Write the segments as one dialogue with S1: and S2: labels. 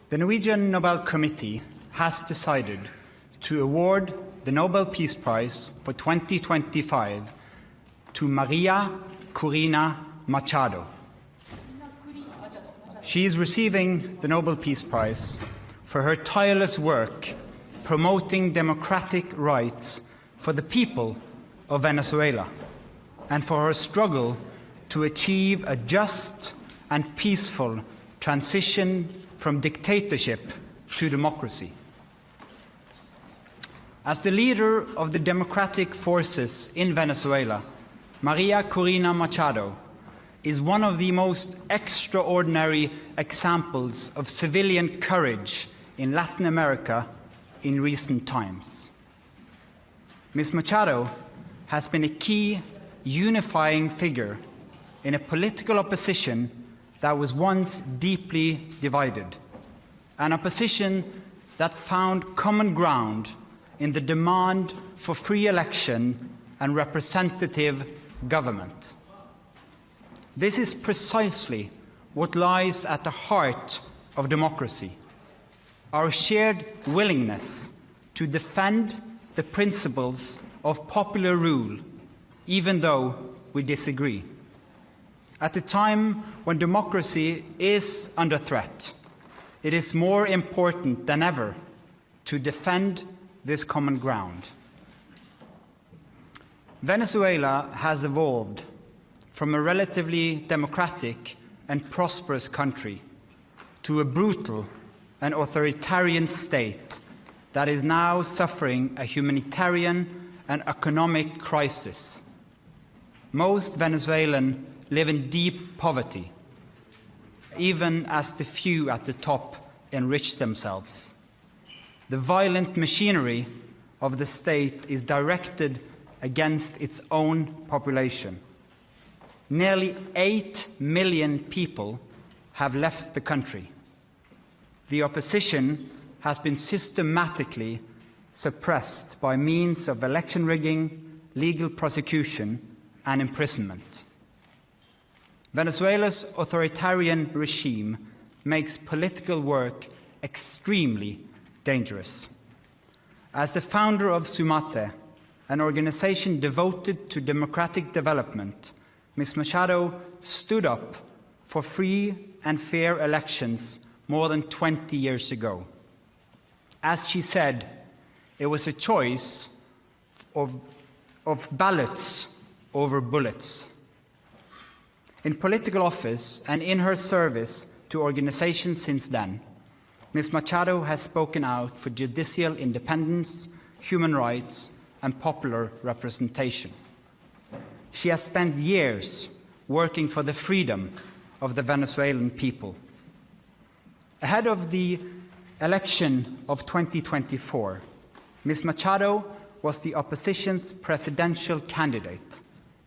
S1: The Norwegian Nobel Committee has decided to award the Nobel Peace Prize for 2025 to Maria Corina Machado. She is receiving the Nobel Peace Prize for her tireless work promoting democratic rights for the people of Venezuela and for her struggle to achieve a just and peaceful transition from dictatorship to democracy. As the leader of the democratic forces in Venezuela, Maria Corina Machado is one of the most extraordinary examples of civilian courage in Latin America in recent times. Ms. Machado has been a key unifying figure in a political opposition that was once deeply divided, an opposition that found common ground in the demand for free election and representative government. This is precisely what lies at the heart of democracy, our shared willingness to defend the principles of popular rule, even though we disagree. At a time when democracy is under threat, it is more important than ever to defend this common ground. Venezuela has evolved from a relatively democratic and prosperous country to a brutal and authoritarian state that is now suffering a humanitarian and economic crisis. Most Venezuelans live in deep poverty, even as the few at the top enrich themselves. The violent machinery of the state is directed against its own population. Nearly 8 million people have left the country. The opposition has been systematically suppressed by means of election rigging, legal prosecution, and imprisonment. Venezuela's authoritarian regime makes political work extremely dangerous. As the founder of Sumate, an organization devoted to democratic development, Ms. Machado stood up for free and fair elections more than 20 years ago. As she said, it was a choice of ballots over bullets. In political office and in her service to organizations since then, Ms. Machado has spoken out for judicial independence, human rights, and popular representation. She has spent years working for the freedom of the Venezuelan people. Ahead of the election of 2024, Ms. Machado was the opposition's presidential candidate,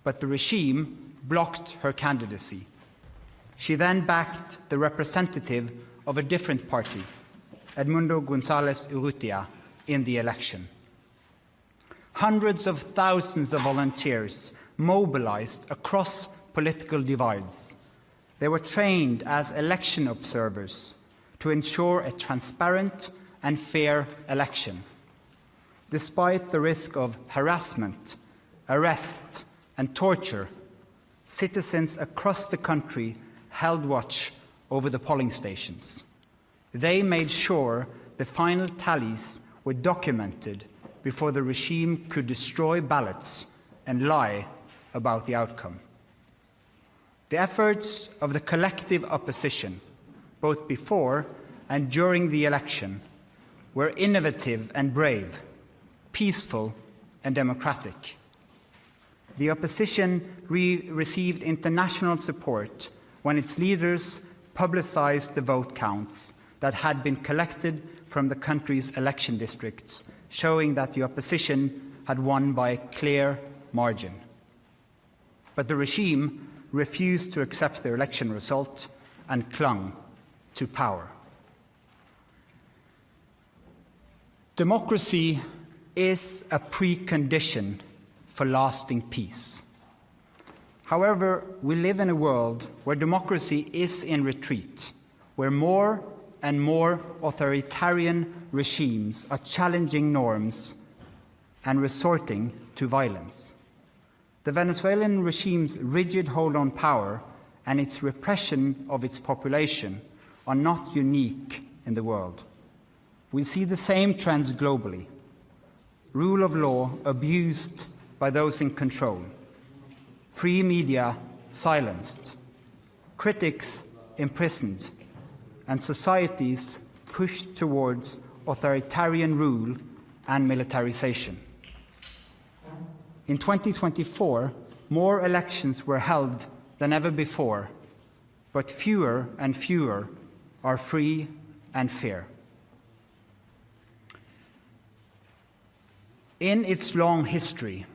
S1: but the regime blocked her candidacy. She then backed the representative of a different party, Edmundo González Urrutia, in the election. Hundreds of thousands of volunteers mobilized across political divides. They were trained as election observers to ensure a transparent and fair election. Despite the risk of harassment, arrest, and torture, citizens across the country held watch over the polling stations. They made sure the final tallies were documented before the regime could destroy ballots and lie about the outcome. The efforts of the collective opposition, both before and during the election, were innovative and brave, peaceful and democratic. The opposition received international support when its leaders publicized the vote counts that had been collected from the country's election districts, showing that the opposition had won by a clear margin. But the regime refused to accept the election result and clung to power. Democracy is a precondition for lasting peace. However, we live in a world where democracy is in retreat, where more and more authoritarian regimes are challenging norms and resorting to violence. The Venezuelan regime's rigid hold on power and its repression of its population are not unique in the world. We see the same trends globally. Rule of law abused by those in control, free media silenced, critics imprisoned, and societies pushed towards authoritarian rule and militarization. In 2024, more elections were held than ever before, but fewer and fewer are free and fair. In its long history,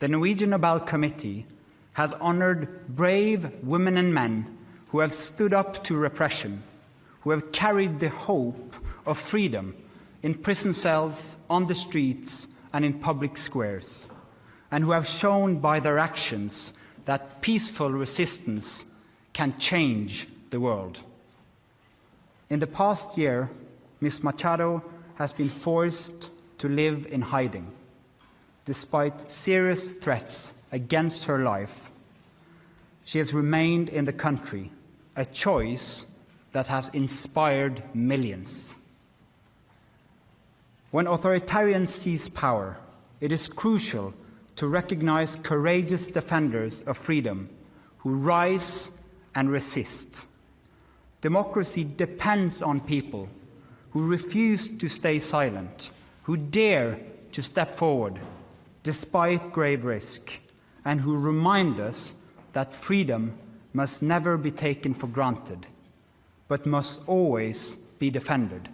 S1: the Norwegian Nobel Committee has honored brave women and men who have stood up to repression, who have carried the hope of freedom in prison cells, on the streets, and in public squares, and who have shown by their actions that peaceful resistance can change the world. In the past year, Ms. Machado has been forced to live in hiding. Despite serious threats against her life, she has remained in the country, a choice that has inspired millions. When authoritarians seize power, it is crucial to recognize courageous defenders of freedom who rise and resist. Democracy depends on people who refuse to stay silent, who dare to step forward despite grave risk, and who remind us that freedom must never be taken for granted, but must always be defended,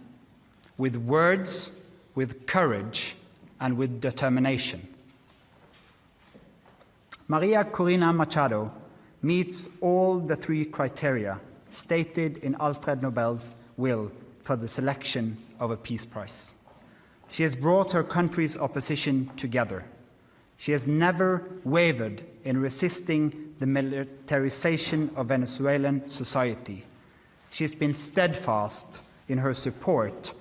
S1: with words, with courage, and with determination. Maria Corina Machado meets all the three criteria stated in Alfred Nobel's will for the selection of a Peace Prize. She has brought her country's opposition together. She has never wavered in resisting the militarization of Venezuelan society. She has been steadfast in her support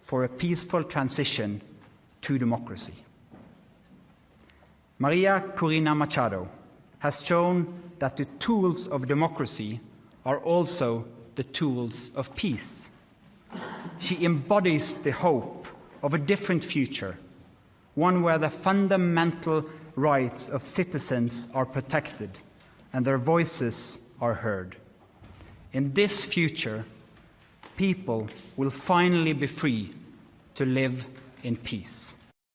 S1: for a peaceful transition to democracy. Maria Corina Machado has shown that the tools of democracy are also the tools of peace. She embodies the hope of a different future, one where the fundamental rights of citizens are protected and their voices are heard. In this future, people will finally be free to live in peace.